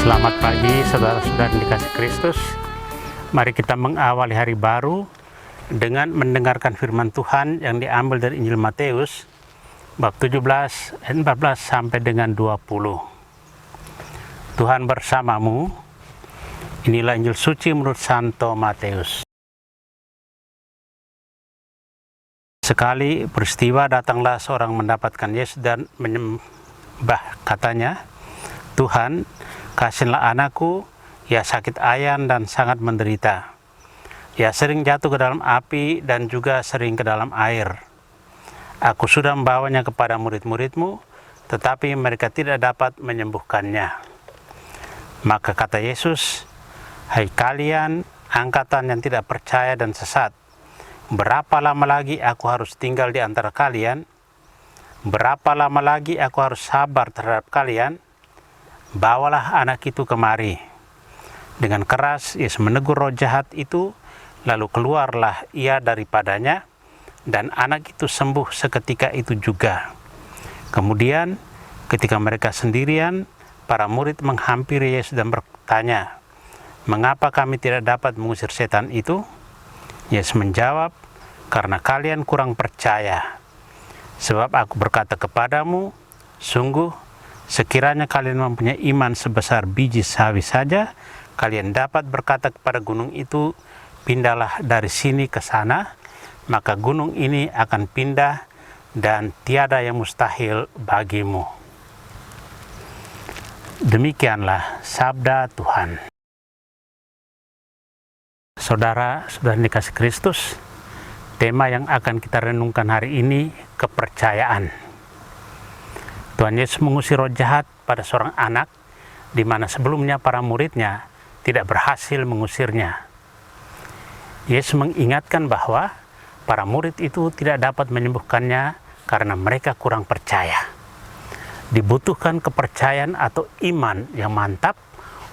Selamat pagi saudara-saudara yang dikasih Kristus. Mari kita mengawali hari baru dengan mendengarkan firman Tuhan yang diambil dari Injil Matius bab 17 ayat 14 sampai dengan 20. Tuhan bersamamu. Inilah Injil suci menurut Santo Matius. Sekali peristiwa datanglah seorang mendapatkan Yesus dan menyembah, katanya, "Tuhan, kasihlah anakku, ia sakit ayan dan sangat menderita. Ia sering jatuh ke dalam api dan juga sering ke dalam air. Aku sudah membawanya kepada murid-muridmu, tetapi mereka tidak dapat menyembuhkannya." Maka kata Yesus, "Hai kalian, angkatan yang tidak percaya dan sesat, berapa lama lagi aku harus tinggal di antara kalian? Berapa lama lagi aku harus sabar terhadap kalian? Bawalah anak itu kemari." Dengan keras Yesus menegur roh jahat itu, lalu keluarlah ia daripadanya, dan anak itu sembuh seketika itu juga. Kemudian ketika mereka sendirian, para murid menghampiri Yesus dan bertanya, "Mengapa kami tidak dapat mengusir setan itu?" Yesus menjawab, "Karena kalian kurang percaya. Sebab aku berkata kepadamu, sungguh sekiranya kalian mempunyai iman sebesar biji sawi saja, kalian dapat berkata kepada gunung itu, pindahlah dari sini ke sana, maka gunung ini akan pindah dan tiada yang mustahil bagimu." Demikianlah sabda Tuhan. Saudara-saudara dikasih Kristus, tema yang akan kita renungkan hari ini, kepercayaan. Tuhan Yesus mengusir roh jahat pada seorang anak, di mana sebelumnya para muridnya tidak berhasil mengusirnya. Yesus mengingatkan bahwa para murid itu tidak dapat menyembuhkannya karena mereka kurang percaya. Dibutuhkan kepercayaan atau iman yang mantap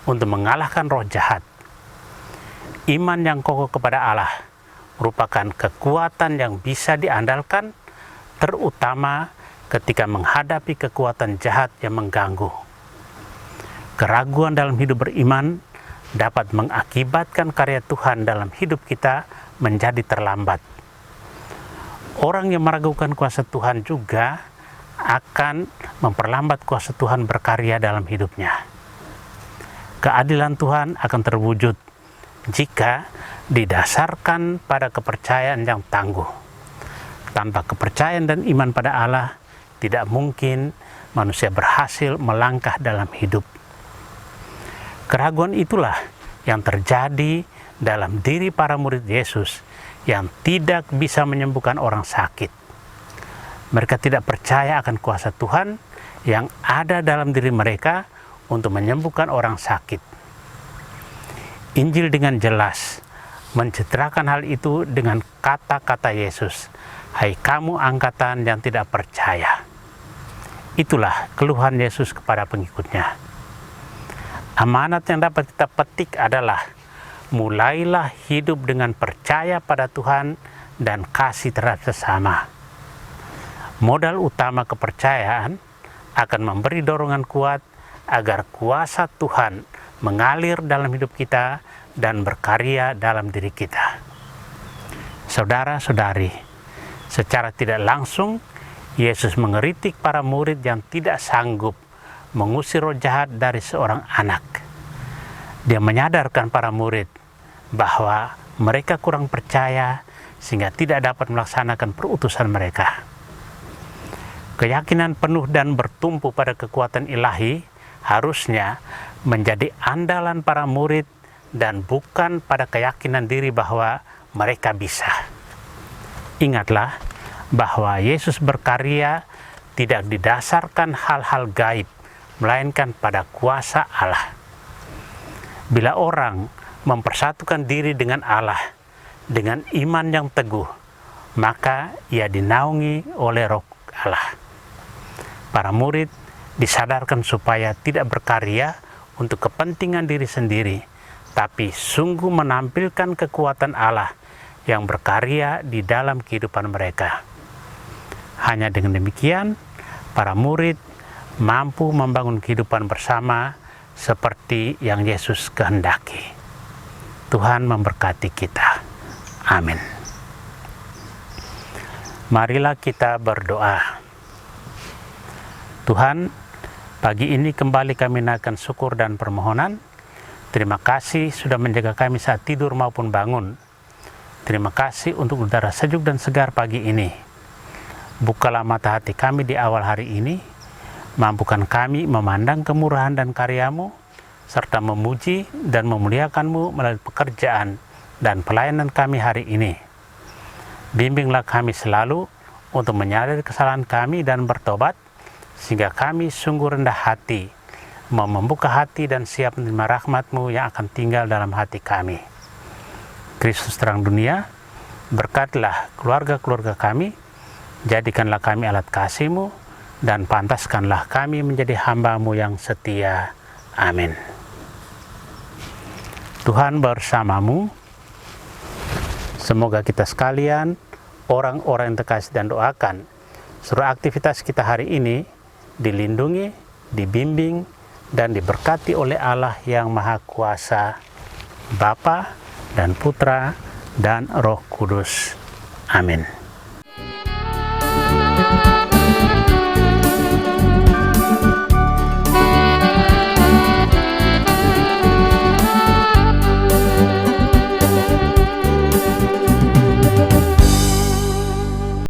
untuk mengalahkan roh jahat. Iman yang kokoh kepada Allah merupakan kekuatan yang bisa diandalkan, terutama ketika menghadapi kekuatan jahat yang mengganggu. Keraguan dalam hidup beriman dapat mengakibatkan karya Tuhan dalam hidup kita menjadi terlambat. Orang yang meragukan kuasa Tuhan juga akan memperlambat kuasa Tuhan berkarya dalam hidupnya. Keadilan Tuhan akan terwujud jika didasarkan pada kepercayaan yang tangguh. Tanpa kepercayaan dan iman pada Allah, tidak mungkin manusia berhasil melangkah dalam hidup. Keraguan itulah yang terjadi dalam diri para murid Yesus yang tidak bisa menyembuhkan orang sakit. Mereka tidak percaya akan kuasa Tuhan yang ada dalam diri mereka untuk menyembuhkan orang sakit. Injil dengan jelas menceritakan hal itu dengan kata-kata Yesus, "Hai kamu angkatan yang tidak percaya." Itulah keluhan Yesus kepada pengikutnya. Amanat yang dapat kita petik adalah, mulailah hidup dengan percaya pada Tuhan dan kasih terhadap sesama. Modal utama kepercayaan akan memberi dorongan kuat agar kuasa Tuhan mengalir dalam hidup kita dan berkarya dalam diri kita. Saudara-saudari, secara tidak langsung Yesus mengeritik para murid yang tidak sanggup mengusir roh jahat dari seorang anak. Dia menyadarkan para murid bahwa mereka kurang percaya sehingga tidak dapat melaksanakan perutusan mereka. Keyakinan penuh dan bertumpu pada kekuatan ilahi harusnya menjadi andalan para murid dan bukan pada keyakinan diri bahwa mereka bisa. Ingatlah bahwa Yesus berkarya tidak didasarkan hal-hal gaib, melainkan pada kuasa Allah. Bila orang mempersatukan diri dengan Allah dengan iman yang teguh, maka ia dinaungi oleh Roh Allah. Para murid disadarkan supaya tidak berkarya untuk kepentingan diri sendiri, tapi sungguh menampilkan kekuatan Allah yang berkarya di dalam kehidupan mereka. Hanya dengan demikian, para murid mampu membangun kehidupan bersama seperti yang Yesus kehendaki. Tuhan memberkati kita. Amin. Marilah kita berdoa. Tuhan, pagi ini kembali kami naikkan syukur dan permohonan. Terima kasih sudah menjaga kami saat tidur maupun bangun. Terima kasih untuk udara sejuk dan segar pagi ini. Bukalah mata hati kami di awal hari ini. Mampukan kami memandang kemurahan dan karya-Mu, serta memuji dan memuliakan-Mu melalui pekerjaan dan pelayanan kami hari ini. Bimbinglah kami selalu untuk menyadari kesalahan kami dan bertobat, sehingga kami sungguh rendah hati, mau membuka hati dan siap menerima rahmat-Mu yang akan tinggal dalam hati kami. Kristus terang dunia, berkatilah keluarga-keluarga kami, jadikanlah kami alat kasih-Mu, dan pantaskanlah kami menjadi hamba-Mu yang setia. Amin. Tuhan bersamamu. Semoga kita sekalian, orang-orang yang terkasih dan doakan, seluruh aktivitas kita hari ini dilindungi, dibimbing, dan diberkati oleh Allah yang Maha Kuasa, Bapa dan Putra dan Roh Kudus. Amin.